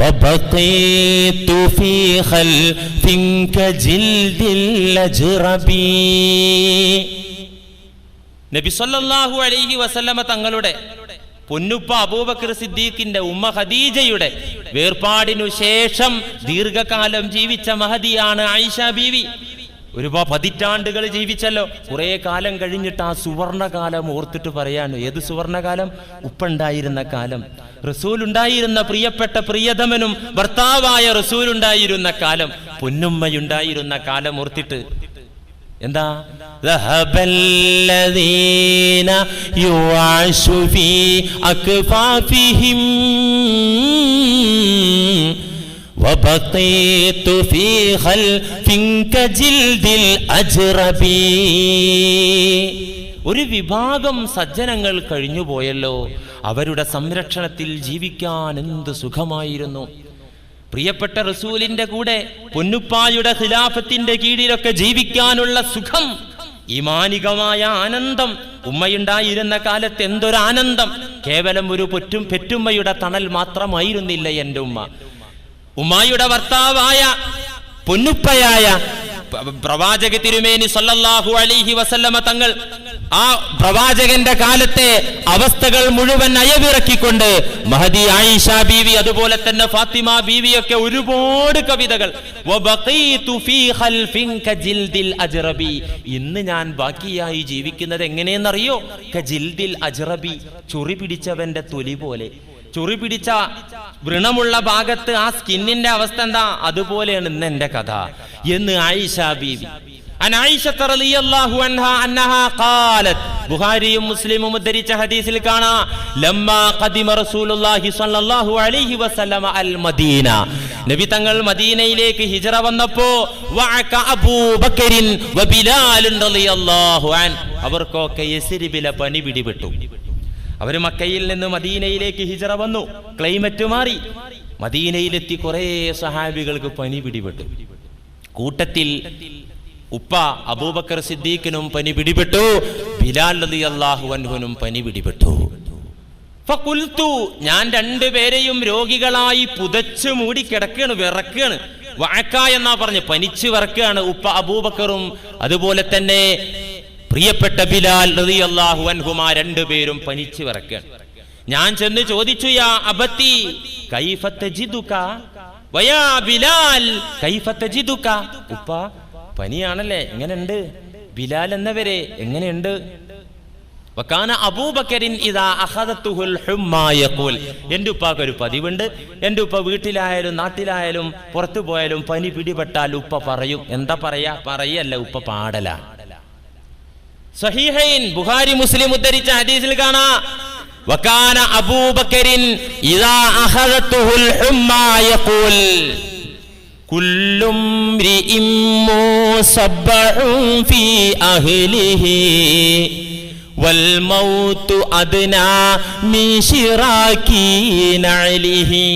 وبقيت في خلف كجلد الأجربي. നബി സല്ലല്ലാഹു അലൈഹി വസല്ലമ തങ്ങളുടെ പൊന്നുപ്പ അബൂബക്കർ സിദ്ദീഖിന്റെ ഉമ്മ ഖദീജയുടെ വേർപാടിനു ശേഷം ദീർഘകാലം ജീവിച്ച മഹദിയാണ് ആയിഷ ബീവി. ഒരുപാട് പതിറ്റാണ്ടുകൾ ജീവിച്ചല്ലോ. കുറെ കാലം കഴിഞ്ഞിട്ട് ആ സുവർണകാലം ഓർത്തിട്ട് പറയാണ്. ഏത് സുവർണകാലം? ഉപ്പുണ്ടായിരുന്ന കാലം, റസൂലുണ്ടായിരുന്ന പ്രിയപ്പെട്ട പ്രിയതമനും ഭർത്താവായ റസൂലുണ്ടായിരുന്ന കാലം, പൊന്നുമ്മയുണ്ടായിരുന്ന കാലം ഓർത്തിട്ട് എന്താ? ذهبالذين يعاش في أكفافهم وبقيت في خلف كجلد الأجربي. ഒരു വിഭാഗം സജ്ജനങ്ങൾ കഴിഞ്ഞുപോയല്ലോ. അവരുടെ സംരക്ഷണത്തിൽ ജീവിക്കാൻ എന്ത് സുഖമായിരുന്നു. പ്രിയപ്പെട്ട റസൂലിന്റെ കൂടെ പൊന്നുപ്പായുടെ ഖിലാഫത്തിന്റെ കീഴിലൊക്കെ ജീവിക്കാനുള്ള സുഖം, ഈമാനികമായ ആനന്ദം. ഉമ്മയുണ്ടായിരുന്ന കാലത്ത് എന്തൊരാനന്ദം! കേവലം ഒരു പെറ്റുമ്മയുടെ തണൽ മാത്രമായിരുന്നില്ല എൻ്റെ ഉമ്മ. ഉമ്മായുടെ ഭർത്താവായ പൊന്നുപ്പയായ പ്രവാചക തിരുമേനി സല്ലല്ലാഹു അലൈഹി വസല്ലമ തങ്ങൾ ആ പ്രവാചകന്റെ കാലത്തെ അവസ്ഥകൾ മുഴുവൻ അയവിറക്കിക്കൊണ്ട് മഹദി ആയിഷ ബീവി, അതുപോലെ തന്നെ ഫാത്തിമ ബീവിയൊക്കെ ഒരുപാട് കവിതകൾ. ഇന്ന് ഞാൻ ബാക്കിയായി ജീവിക്കുന്നത് എങ്ങനെയെന്നറിയോ? കജിൽദിൽ അജ്റബി, ചൊറി പിടിച്ചവന്റെ തൊലി പോലെ. ചൊറി പിടിച്ച വ്രണമുള്ള ഭാഗത്ത് ആ സ്കിന്നിന്റെ അവസ്ഥ എന്താ? അതുപോലെയാണ് ഇന്ന് എന്റെ കഥ എന്ന് ആയിഷ ബീവി. ബുഖാരിയും മുസ്ലിമും ഉദ്ധരിച്ച ഹദീസിൽ കാണാം, ലമ്മാ ഖദിമ റസൂലുള്ളാഹി സ്വല്ലല്ലാഹു അലൈഹി വസല്ലമ അൽ മദീന, നബി തങ്ങൾ മദീനയിലേക്ക് ഹിജ്റ വന്നപ്പോ വഅക അബൂബക്കറിൻ വബിലാൽ റളിയല്ലാഹു അൻ, അവർക്കൊക്കെ യസ്രിബിലെ പനി പിടിപെട്ടു. അവര് മക്കയിൽ നിന്ന് മദീനയിലേക്ക് ഹിജ്റ വന്നു. ക്ലൈമറ്റ് മാറി. മദീനയിലെത്തി കുറെ സഹാബികൾക്ക് പനി പിടിപെട്ടു. കൂട്ടത്തിൽ ഉപ്പ അബൂബക്കർ സിദ്ദീഖിനും പനി പിടിപെട്ടു, ബിലാൽ റളിയല്ലാഹു അൻഹുവിനും പനി പിടിപെട്ടു. ഫഖുൽതു, ഞാൻ രണ്ടുപേരെയും രോഗികളായി പുതച്ചു മൂടി കിടക്കുകയാണ്, വിറക്കുകയാണ്. വഅക എന്നാ പറഞ്ഞ്, പനിച്ചു വിറക്കുകയാണ് ഉപ്പ അബൂബക്കറും അതുപോലെ തന്നെ പ്രിയപ്പെട്ട ബിലാൽ റളിയല്ലാഹു അൻഹുമാ, രണ്ടുപേരും പനിച്ചു വിറക്കുകയാണ്. ഞാൻ ചെന്ന് ചോദിച്ചു, യാ അബത്തി കൈഫ തജിദുക വയാ ബിലാൽ കൈഫ തജിദുക, ഉപ്പ പനിയാണല്ലേ, എങ്ങനെയുണ്ട്? ബിലാൽ എന്നവരെ എങ്ങനെയുണ്ട്? വകാന അബൂബക്കറിൻ ഇദാ അഖദതുഹുൽ ഹുമ്മാ യഖൂൽ, എൻ്റെ ഉപ്പാക്ക് ഒരു പതിവുണ്ട്. എൻ്റെ ഉപ്പ വീട്ടിലായാലും നാട്ടിലായാലും പുറത്തു പോയാലും പനി പിടിപെട്ടാൽ ഉപ്പ പറയും. എന്താ പറയല്ല, ഉപ്പ പാടല. സഹീഹൈൻ ബുഖാരി മുസ്ലിം ഉദ്ധരിച്ച ഹദീസിൽ കാണാം, വകാന അബൂബക്കറിൻ ഇദാ അഖദതുഹുൽ ഹുമ്മാ യഖൂൽ കുല്ലും റിഇം മുസബ്ബഉൻ ഫീ അഹ്ലിഹി വൽ മൗതു അദ്നാ മിൻ ശിറാകി നഅലിഹി.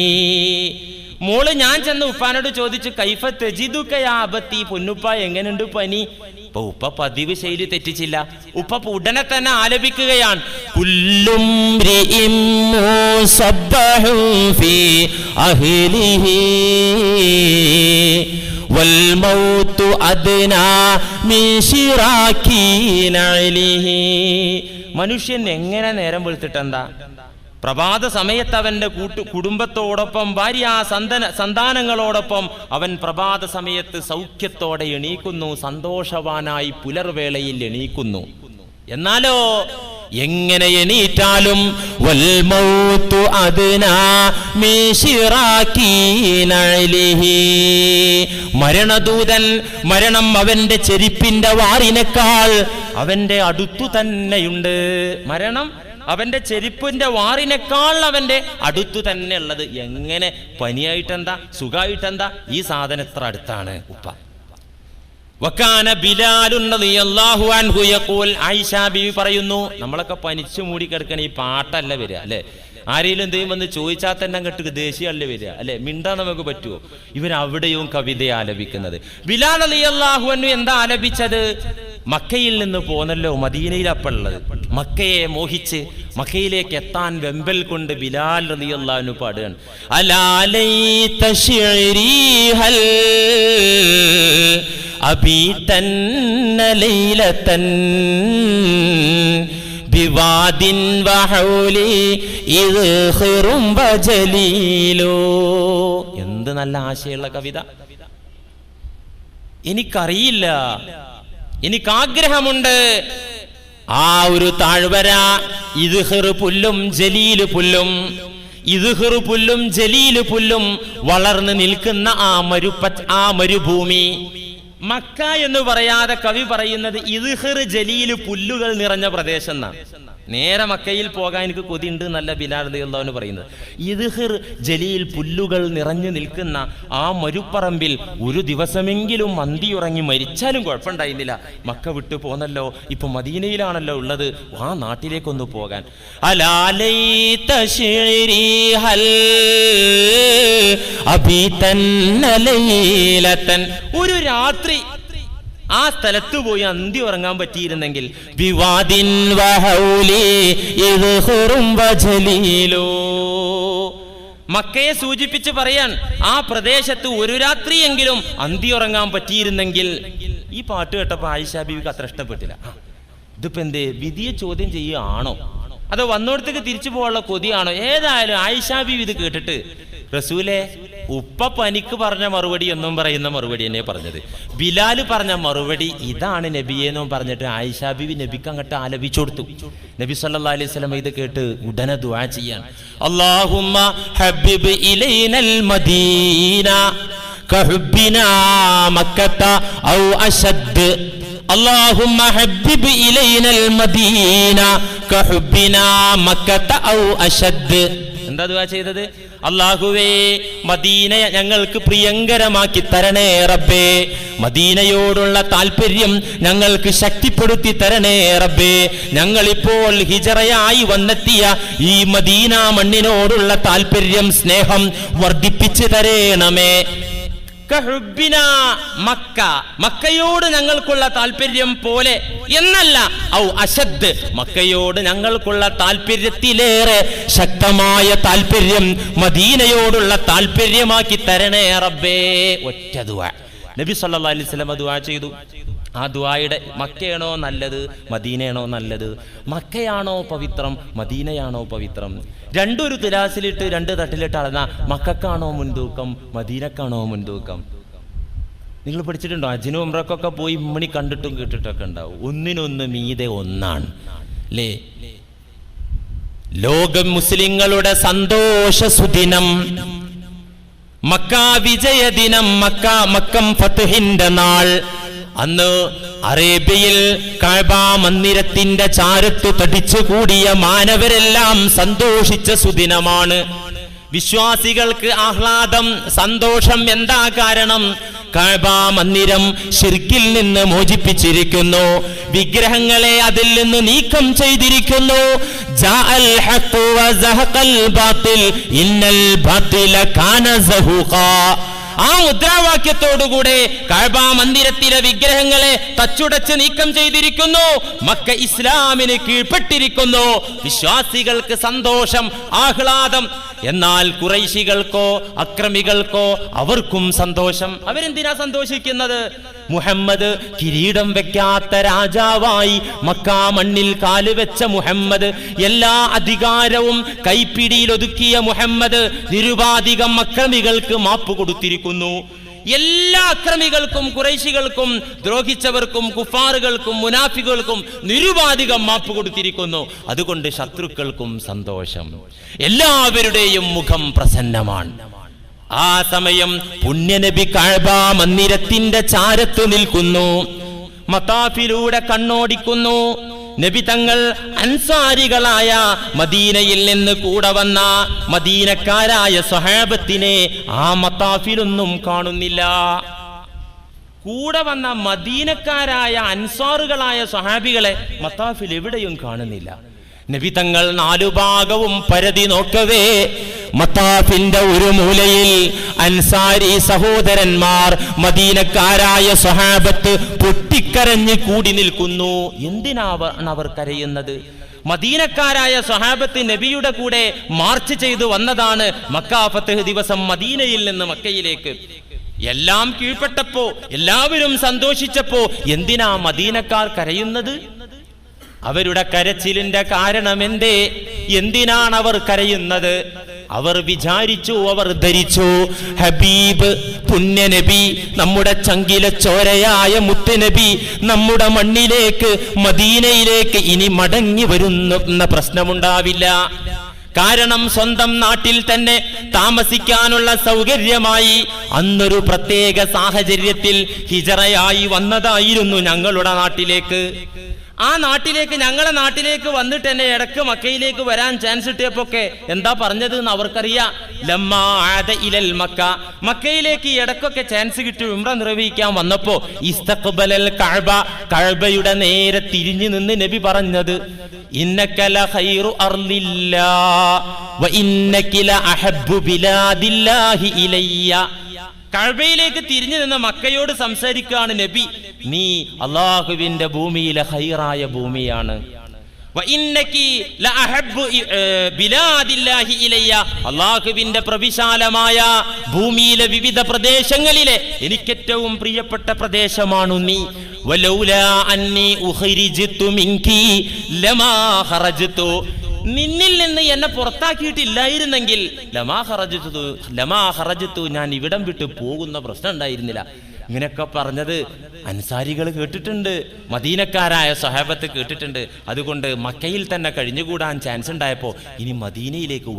മോള് ഞാൻ ചെന്ന് ഉപ്പാനോട് ചോദിച്ചു, കൈഫ തജിദുക യാ അബത്തി, പൊന്നുപ്പ എങ്ങനെയുണ്ട് പനി? ഇപ്പൊ ഉപ്പ പതിവ് ശൈലി തെറ്റിച്ചില്ല. ഉപ്പ ഉടനെ തന്നെ ആലപിക്കുകയാണ്, കുല്ലും റിഇം മുസബ്ബഹു ഫീ അഹ്ലിഹി വൽ മൗതു അദ്നാ മിൻ ശിറാകി നഅലിഹി. മനുഷ്യൻ എങ്ങനെ നേരം വെളുത്തിട്ടെന്താ? പ്രഭാത സമയത്ത് അവന്റെ കുടുംബത്തോടൊപ്പം ഭാര്യ സന്താനങ്ങളോടൊപ്പം അവൻ പ്രഭാത സമയത്ത് സൗഖ്യത്തോടെ എണീക്കുന്നു, സന്തോഷവാനായി പുലർവേളയിൽ എണീക്കുന്നു. എന്നാലോ എങ്ങനെ എണീറ്റാലും വൽ മൗതു അദ്നാ മിൻ ശിറാകി നഅലിഹി, മരണദൂതൻ, മരണം അവന്റെ ചെരിപ്പിന്റെ വാറിനേക്കാൾ അവന്റെ അടുത്തു തന്നെയുണ്ട്. മരണം അവന്റെ ചെരുപ്പിന്റെ വാറിനേക്കാൾ അവന്റെ അടുത്തു തന്നെ ഉള്ളത്. എങ്ങനെ പനിയായിട്ടെന്താ, സുഖമായിട്ടെന്താ, ഈ സാധനം എത്ര അടുത്താണ് ഉപ്പ. വകാന ബിലാൽ റളിയല്ലാഹു അൻഹു യഖൂൽ, ആയിഷ ബീവി പറയുന്നു, നമ്മളൊക്കെ പനിച്ചു മൂടി കിടക്കണ ഈ പാട്ടല്ല വരിക അല്ലെ? ആരെങ്കിലും എന്തെങ്കിലും വന്ന് ചോദിച്ചാൽ തന്നെ അങ്ങോട്ട് ദേഷ്യമല്ലേ വരിക അല്ലെ? മിണ്ടാൻ നമുക്ക് പറ്റുമോ? ഇവരവിടെയും കവിത ആലപിക്കുന്നത്. ബിലാൽ റളിയല്ലാഹു അൻഹു എന്താ ആലപിച്ചത്? മക്കയിൽ നിന്ന് പോന്നല്ലോ, മദീനയിലപ്പുള്ളത്. മക്കയെ മോഹിച്ച് മക്കയിലേക്ക് എത്താൻ വെമ്പൽ കൊണ്ട് ബിലാൽ റളിയല്ലാഹു അൻഹു പാടുകയാണ്, അലാ ലൈത ശിഅരി ഹൽ അബീതന്ന ലൈലതൻ ബിവാദിൻ വഹൗലി ഇദ്ഖിറും വജലീലോ. എന്ത് നല്ല ആശയമുള്ള കവിത. എനിക്കറിയില്ല, എനിക്കാഗ്രഹമുണ്ട് ആ ഒരു താഴ്വര, ഇദ്ഖിർ പുല്ലും ജലീല് പുല്ലും, ഇദ്ഖിർ പുല്ലും ജലീല് പുല്ലും വളർന്നു നിൽക്കുന്ന ആ മരുഭൂമി. മക്ക എന്ന് പറയാതെ കവി പറയുന്നത് ഇദ്ഖിർ ജലീല് പുല്ലുകൾ നിറഞ്ഞ പ്രദേശം എന്നാണ്. നേരെ മക്കയിൽ പോകാൻ എനിക്ക് കൊതിയുണ്ട് നല്ല ബിലാൽ റളിയല്ലാഹു അൻഹു പറയുന്നത്. ഇദ്ഖിർ ജലീൽ പുല്ലുകൾ നിറഞ്ഞു നിൽക്കുന്ന ആ മരുപ്പറമ്പിൽ ഒരു ദിവസമെങ്കിലും മന്തിയുറങ്ങി മരിച്ചാലും കുഴപ്പമുണ്ടായിരുന്നില്ല. മക്ക വിട്ടു പോന്നല്ലോ, ഇപ്പൊ മദീനയിലാണല്ലോ ഉള്ളത്, ആ നാട്ടിലേക്കൊന്ന് പോകാൻ. അലാ ലൈത ശിഅരി ഹൽ അബീതന്ന ലൈലതൻ, ഒരു രാത്രി ആ സ്ഥലത്ത് പോയി അന്തി ഉറങ്ങാൻ പറ്റിയിരുന്നെങ്കിൽ. ബിവാദിൻ വഹൗലി ഇദ്ഖിറും വജലീലോ. മക്കയെ സൂചിപ്പിച്ച് പറയാൻ ആ പ്രദേശത്ത് ഒരു രാത്രിയെങ്കിലും അന്തി ഉറങ്ങാൻ പറ്റിയിരുന്നെങ്കിൽ. ഈ പാട്ട് കേട്ടപ്പോ ആയിഷ ബീവിക്ക് അത്ര ഇഷ്ടപ്പെട്ടില്ല. ഇതിപ്പോ എന്തേ വിധിയെ ചോദ്യം ചെയ്യുകയാണോ അതോ വന്നോടത്തേക്ക് തിരിച്ചു പോകാനുള്ള കൊതിയാണോ? ഏതായാലും ആയിഷ ബീവി ഇത് കേട്ടിട്ട്, റസൂലെ ഉപ്പ പനിക്ക് പറഞ്ഞ മറുപടി എന്നും പറയുന്ന മറുപടി എന്നെ പറഞ്ഞത്, ബിലാല് പറഞ്ഞ മറുപടി ഇതാണ് നബിയെന്നും പറഞ്ഞിട്ട് ആയിഷ ബീവി നബിക്ക് അങ്ങോട്ട് ആലപിച്ചു കൊടുത്തു. നബി സല്ലല്ലാഹു അലൈഹി വസല്ലം ഇത് കേട്ട് ഉടനെ ദുആ ചെയ്യാൻ, അല്ലാഹുമ്മ ഹബ്ബിബ് ഇലൈനൽ മദീന കഹുബ്ബിനാ മക്കത ഔ അശദ്, അല്ലാഹുമ്മ ഹബ്ബിബ് ഇലൈനൽ മദീന കഹുബ്ബിനാ മക്കത ഔ അശദ്. എന്താ ദുആ ചെയ്തത്? അല്ലാഹുവേ മദീന ഞങ്ങൾക്ക് പ്രിയങ്കരമാക്കി തരണേ റബ്ബേ, മദീനയോടുള്ള താല്പര്യം ഞങ്ങൾക്ക് ശക്തിപ്പെടുത്തി തരണേ റബ്ബേ, ഞങ്ങളിപ്പോൾ ഹിജറയായി വന്നെത്തിയ ഈ മദീന മണ്ണിനോടുള്ള താല്പര്യം സ്നേഹം വർദ്ധിപ്പിച്ചു തരണമേ. മക്ക, മക്കയോട് ഞങ്ങൾക്കുള്ള താല്പര്യം പോലെ എന്നല്ല, ഔ അശദ്, മക്കയോട് ഞങ്ങൾക്കുള്ള താല്പര്യത്തിലേറെ ശക്തമായ താല്പര്യം മദീനയോടുള്ള താല്പര്യമാക്കി തരണേ റബ്ബേ. ഒറ്റ ദുആ നബി സല്ലല്ലാഹു അലൈഹി വസല്ലം ദുആ ചെയ്തു. ആ ദുആയുടെ മക്കയാണോ നല്ലത് മദീനയാണോ നല്ലത്? മക്കയാണോ പവിത്രം മദീനയാണോ പവിത്രം? രണ്ടൊരു തുലാസിലിട്ട് രണ്ട് തട്ടിലിട്ട് അളന്ന മക്കക്കാണോ മുൻതൂക്കം മദീനക്കാണോ മുൻതൂക്കം? നിങ്ങൾ പഠിച്ചിട്ടുണ്ടോ? ഹജ്ജിനും ഉംറക്കൊക്കെ പോയി ഇമ്മണി കണ്ടിട്ടും കേട്ടിട്ടൊക്കെ ഉണ്ടാവും. ഒന്നിനൊന്ന് മീതെ ഒന്നാണ് അല്ലേ? ലോകം മുസ്ലിങ്ങളുടെ സന്തോഷ സുദിനം, മക്ക വിജയദിനം, മക്കം ഫത്ഹിന്റെ നാൾ. അന്ന് അറേബ്യയിൽ കഅബ മന്ദിരത്തിന്റെ ചാരത്തു തടിച്ചുകൂടിയ മാനവരെല്ലാം സന്തോഷിച്ച സുദിനമാണ്. വിശ്വാസികൾക്ക് ആഹ്ലാദം, സന്തോഷം. എന്താ കാരണം? കഅബ മന്ദിരം ശിർക്കിൽ നിന്ന് മോചിപ്പിച്ചിരിക്കുന്നു, വിഗ്രഹങ്ങളെ അതിൽ നിന്ന് നീക്കം ചെയ്തിരിക്കുന്നു. ജാഅൽ ഹഖ് വസഹഖൽ ബാത്തിൽ ഇന്നൽ ബാത്തില കാന സഹൂഖാ. ആ മുദ്രാവാക്യത്തോടുകൂടെ കഅബ മന്ദിരത്തിലെ വിഗ്രഹങ്ങളെ തച്ചുടച്ച് നീക്കം ചെയ്തിരിക്കുന്നു. മക്ക ഇസ്ലാമിന് കീഴ്പ്പെട്ടിരിക്കുന്നു. വിശ്വാസികൾക്ക് സന്തോഷം, ആഹ്ലാദം. എന്നാൽ ഖുറൈശികൾക്കോ അക്രമികൾക്കോ അവർക്കും സന്തോഷം. അവരെന്തിനാ സന്തോഷിക്കുന്നത്? മുഹമ്മദ് കിരീടം വെക്കാത്ത രാജാവായി മക്ക മണ്ണിൽ കാലുവെച്ച മുഹമ്മദ്, എല്ലാ അധികാരവും കൈപ്പിടിയിൽ ഒതുക്കിയ മുഹമ്മദ് നിരുപാധികം അക്രമികൾക്ക് മാപ്പ് കൊടുത്തിരിക്കുന്നു. എല്ലാ അക്രമികൾക്കും ഖുറൈശികൾക്കും ദ്രോഹിച്ചവർക്കും കുഫാറുകൾക്കും മുനാഫികൾക്കും നിരുപാധികം മാപ്പ് കൊടുത്തിരിക്കുന്നു. അതുകൊണ്ട് ശത്രുക്കൾക്കും സന്തോഷം, എല്ലാവരുടെയും മുഖം പ്രസന്നമാണ്. ആ സമയം പുണ്യനബി കഅബ മന്ദിരത്തിന്റെ ചാരത്ത് നിൽക്കുന്നു, മതാഫിലൂടെ കണ്ണോടിക്കുന്നു. നബി തങ്ങൾ അൻസാരികളായ മദീനയിൽ നിന്ന് കൂടെ വന്ന മദീനക്കാരായ സ്വഹാബത്തിനെ ആ മതാഫിലൊന്നും കാണുന്നില്ല. കൂടെ വന്ന മദീനക്കാരായ അൻസാറുകളായ സ്വഹാബികളെ മതാഫിൽ എവിടെയും കാണുന്നില്ല. നബി തങ്ങൾ നാലുഭാഗവും പരതി നോക്കവേ മത്താഫിന്റെ ഒരു മൂലയിൽ അൻസാരി സഹോദരന്മാർ മദീനക്കാരായ സ്വഹാബത്ത് പൊട്ടിക്കരഞ്ഞ് കൂടി നിൽക്കുന്നു. എന്തിനാണ് അവർ കരയുന്നത്? മദീനക്കാരായ സ്വഹാബത്ത് നബിയുടെ കൂടെ മാർച്ച് ചെയ്തു വന്നതാണ് മക്ക ഫത്ഹ് ദിവസം മദീനയിൽ നിന്ന് മക്കയിലേക്ക്. എല്ലാം കീഴ്പ്പെട്ടപ്പോ, എല്ലാവരും സന്തോഷിച്ചപ്പോ എന്തിനാ മദീനക്കാർ കരയുന്നത്? അവരുടെ കരച്ചിലിന്റെ കാരണം എന്തേ? എന്തിനാണ് അവർ കരയുന്നത്? അവർ വിചാരിച്ചു, അവർ ധരിച്ചു, ഹബീബ് പുണ്യനബി, നമ്മുടെ ചങ്കില ചോരയായ മുത്തുനബി നമ്മുടെ മണ്ണിലേക്ക്, മദീനയിലേക്ക് ഇനി മടങ്ങി വരുന്ന പ്രശ്നമുണ്ടാവില്ല. കാരണം സ്വന്തം നാട്ടിൽ തന്നെ താമസിക്കാനുള്ള സൗകര്യമായി അന്നൊരു പ്രത്യേക സാഹചര്യത്തിൽ ഹിജറയായി വന്നതായിരുന്നു ഞങ്ങളുടെ നാട്ടിലേക്ക്. ആ നാട്ടിലേക്ക്, ഞങ്ങളുടെ നാട്ടിലേക്ക് വന്നിട്ട് തന്നെ ഇടക്ക് മക്കയിലേക്ക് വരാൻ ചാൻസ് കിട്ടിയപ്പോക്കെ എന്താ പറഞ്ഞത് എന്ന് അവർക്കറിയാം. ലമ്മാ ആദ ഇലൽ മക്ക, മക്കയിലേക്ക് ഇടക്കൊക്കെ ചാൻസ് കിട്ടി ഉംറ നിർവഹിക്കാൻ വന്നപ്പോ ഇസ്തഖ്ബലൽ കഅബ, കഅബയുടെ നേരെ തിരിഞ്ഞു നിന്ന് നബി പറഞ്ഞത് ഇന്നക ലഖൈറു അർളില്ലാഹ് വ ഇന്നക ലഅഹബ്ബു ബിലാദില്ലാഹി ഇലയ്യ. കഅബയിലേക്ക് തിരിഞ്ഞു നിന്ന് മക്കയോട് സംസാരിക്കുകയാണ് നബി, നീ അല്ലാഹുവിന്റെ ഭൂമിയിലെ ഖൈറായ ഭൂമിയാണ്. അല്ലാഹുവിന്റെ പ്രവിശാലമായ ഭൂമിയിലെ വിവിധ പ്രദേശങ്ങളിലെ എനിക്കേറ്റവും പ്രിയപ്പെട്ട പ്രദേശമാണു നീ. വലൗലാ അന്നി ഉഖരിജ്തു മിൻകി ലമാ ഖറജ്തു, നിന്നിൽ നിന്ന് എന്നെ പുറത്താക്കിയിട്ടില്ലായിരുന്നെങ്കിൽ ലമാ ഖറജ്തു, ഞാൻ ഇവിടം വിട്ട് പോകുന്ന പ്രശ്നം ഉണ്ടായിരുന്നില്ല. ഇങ്ങനെയൊക്കെ പറഞ്ഞത് അൻസാരികൾ കേട്ടിട്ടുണ്ട്, മദീനക്കാരായ സ്വഹാബത്ത് കേട്ടിട്ടുണ്ട്. അതുകൊണ്ട് മക്കയിൽ തന്നെ കഴിഞ്ഞുകൂടാൻ ചാൻസ് ഉണ്ടായപ്പോൾ ഇനി മദീനയിലേക്ക്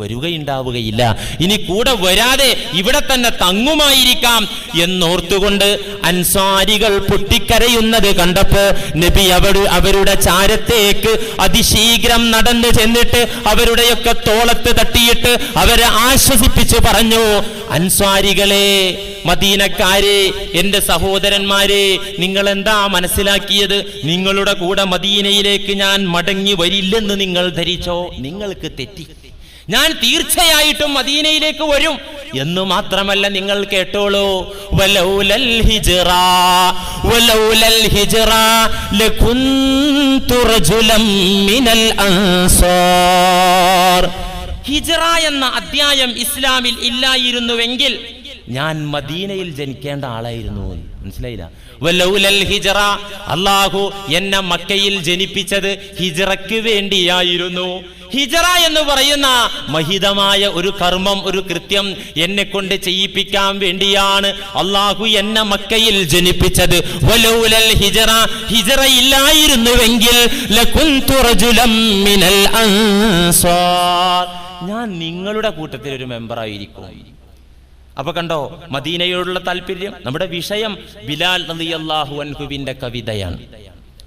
വരികയുണ്ടാവുകയില്ല, ഇനി കൂടെ വരാതെ ഇവിടെ തന്നെ തങ്ങുമായിരിക്കാം എന്നോർത്തുകൊണ്ട് അൻസാരികൾ പൊട്ടിക്കരയുന്നത് കണ്ടപ്പോ നബി അവരുടെ ചാരത്തേക്ക് അതിശീഘ്രം നടന്നു ചെന്നിട്ട് അവരുടെയൊക്കെ തോളത്ത് തട്ടിയിട്ട് അവരെ ആശ്വസിപ്പിച്ചു പറഞ്ഞു, അൻസാരികളെ, മദീനക്കാരെ, എന്റെ സഹോദരന്മാരെ, നിങ്ങൾ എന്താ മനസ്സിലാക്കിയത്? നിങ്ങളുടെ കൂടെ മദീനയിലേക്ക് ഞാൻ മടങ്ങി വരില്ലെന്ന് നിങ്ങൾ ധരിച്ചോ? നിങ്ങൾക്ക് തെറ്റി. ഞാൻ തീർച്ചയായിട്ടും മദീനയിലേക്ക് വരും എന്ന് മാത്രമല്ല, നിങ്ങൾ കേട്ടോളൂ, വലൗലൽ ഹിജ്റ ലകുന്തു റജുലൻ മിനൽ അൻസാർ. ഹിജ്റ എന്ന അധ്യായം ഇസ്ലാമിൽ ഇല്ലായിരുന്നുവെങ്കിൽ ഞാൻ മദീനയിൽ ജനിക്കേണ്ട ആളായിരുന്നു. മനസ്സിലായില്ല? വലൗലൽ ഹിജ്റ, അല്ലാഹു എന്നെ മക്കയിൽ ജനിപ്പിച്ചത് ഹിജ്റയ്ക്ക് വേണ്ടിയായിരുന്നു. ഹിജ്റ എന്ന് പറയുന്ന മഹിതമായ ഒരു കർമ്മം, ഒരു കൃത്യം എന്നെ കൊണ്ട് ചെയ്യിപ്പിക്കാൻ വേണ്ടിയാണ് അല്ലാഹു എന്നെ മക്കയിൽ ജനിപ്പിച്ചത്. വലൗലൽ ഹിജ്റ, ഹിജ്റ ഇല്ലായിരുന്നുവെങ്കിൽ ലകുന്തു റജുലൻ മിനൽ അൻസാർ, ഞാൻ നിങ്ങളുടെ കൂട്ടത്തിൽ ഒരു മെമ്പറായിരിക്കും. അപ്പൊ കണ്ടോ മദീനയോടുള്ള താല്പര്യം. നമ്മുടെ വിഷയം ബിലാൽ റളിയല്ലാഹു അൻഹുവിന്റെ കവിതയാണ്.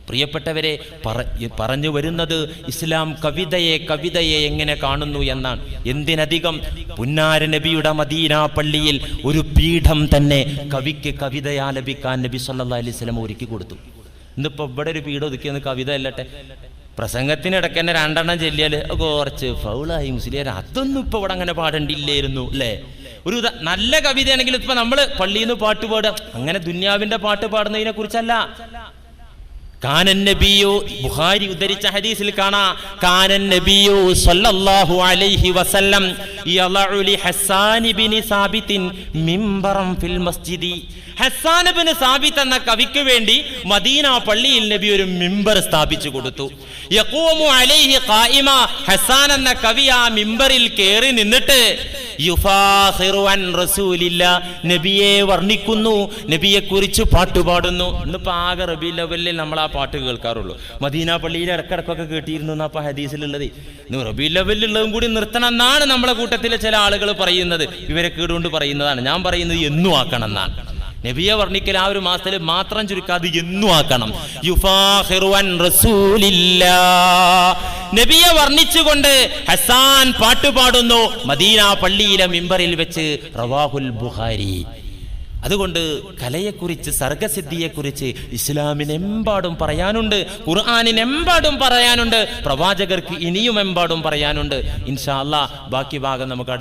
പ്രിയപ്പെട്ടവരെ, പറഞ്ഞു വരുന്നത് ഇസ്ലാം കവിതയെ എങ്ങനെ കാണുന്നു എന്നാണ്. എന്തിനധികം പുന്നാര നബിയുടെ മദീന പള്ളിയിൽ ഒരു പീഠം തന്നെ കവിക്ക് കവിതയാലപിക്കാൻ നബി സല്ലല്ലാഹു അലൈഹി വസല്ലം ഒരുക്കി കൊടുത്തു. ഇന്നിപ്പോ ഇവിടെ ഒരു പീഠം ഒതുക്കിയെന്ന് കവിത അല്ലട്ടെ, പ്രസംഗത്തിനിടയ്ക്ക് തന്നെ 2 എണ്ണം ചെല്ലിയാൽ കുറച്ച് ഫൗളായി മുസ്ലിയാർ, അതൊന്നും ഇപ്പൊ ഇവിടെ അങ്ങനെ പാടേണ്ടിയില്ലായിരുന്നു അല്ലേ? ഒരു നല്ല കവിതയാണെങ്കിൽ ഇപ്പൊ നമ്മള് പള്ളിയിൽ നിന്ന് പാട്ട് പാടുക, അങ്ങനെ ദുന്യാവിന്റെ പാട്ട് പാടുന്നതിനെ കുറിച്ചല്ല. കാനൻ നബിയോ, ബുഖാരി ഉദ്ധരിച്ച ഹദീസിൽ കാണാം, കാനൻ നബിയോ സല്ലല്ലാഹു അലൈഹി വസല്ലം യളഉ ലി ഹസ്സാൻ ഇബ്നു സാബിത്തിൻ മിംബറൻ ഫിൽ മസ്ജിദി. ഹസ്സാൻ ഇബ്നു സാബിത്ത് എന്ന കവിക്ക് വേണ്ടി മദീന പള്ളിയിൽ നബി ഒരു മിമ്പർ സ്ഥാപിച്ചു കൊടുത്തു. യഖൂമു അലൈഹി ഖായിമ, ഹസ്സാൻ എന്ന കവി ആ മിമ്പറിൽ കയറി നിന്നിട്ട് യുഫാഖിറു അൻ റസൂലില്ല, നബിയെ വർണ്ണിക്കുന്നു, നബിയെ കുറിച്ച് പാട്ടുപാടുന്നു. ഇന്നിപ്പോ ആകെ റബീഉൽ അവ്വലിൽ നമ്മൾ ആ പാട്ട് കേൾക്കാറുള്ളൂ. മദീന പള്ളിയിൽ ഇടക്കിടക്കൊക്കെ കേട്ടിരുന്നു എന്നാ ഹദീസിലുള്ളത്. ഇന്ന് റബീഉൽ അവ്വലിലുള്ളതും കൂടി നിർത്തണം എന്നാണ് നമ്മളെ കൂട്ടത്തിലെ ചില ആളുകൾ പറയുന്നത്. ഇവരെ കേടുകൊണ്ട് പറയുന്നതാണ്. ഞാൻ പറയുന്നത് എന്നും ആക്കണം എന്നാണ്. നബിയെ വർണ്ണിക്കൽ ആ ഒരു മാസത്തിൽ മാത്രം ചുരുക്കാതെ എന്നും ആക്കണം. യുഫാഖിറു അൻ റസൂലില്ലാ, നബിയെ വർണ്ണിച്ചുകൊണ്ട് ഹസ്സാൻ പാട്ടുപാടുന്നു മദീന പള്ളിയിലെ മിമ്പറിൽ വെച്ച്. റവാഹുൽ ബുഖാരി. അതുകൊണ്ട് കലയെക്കുറിച്ച്, സർഗസിദ്ധിയെക്കുറിച്ച് ഇസ്ലാമിനെമ്പാടും പറയാനുണ്ട്, ഖുർആനിനെമ്പാടും പറയാനുണ്ട്, പ്രവാചകർക്ക് ഇനിയും എമ്പാടും പറയാനുണ്ട്. ഇൻഷാ അല്ലാഹ് ബാക്കി ഭാഗം നമുക്ക്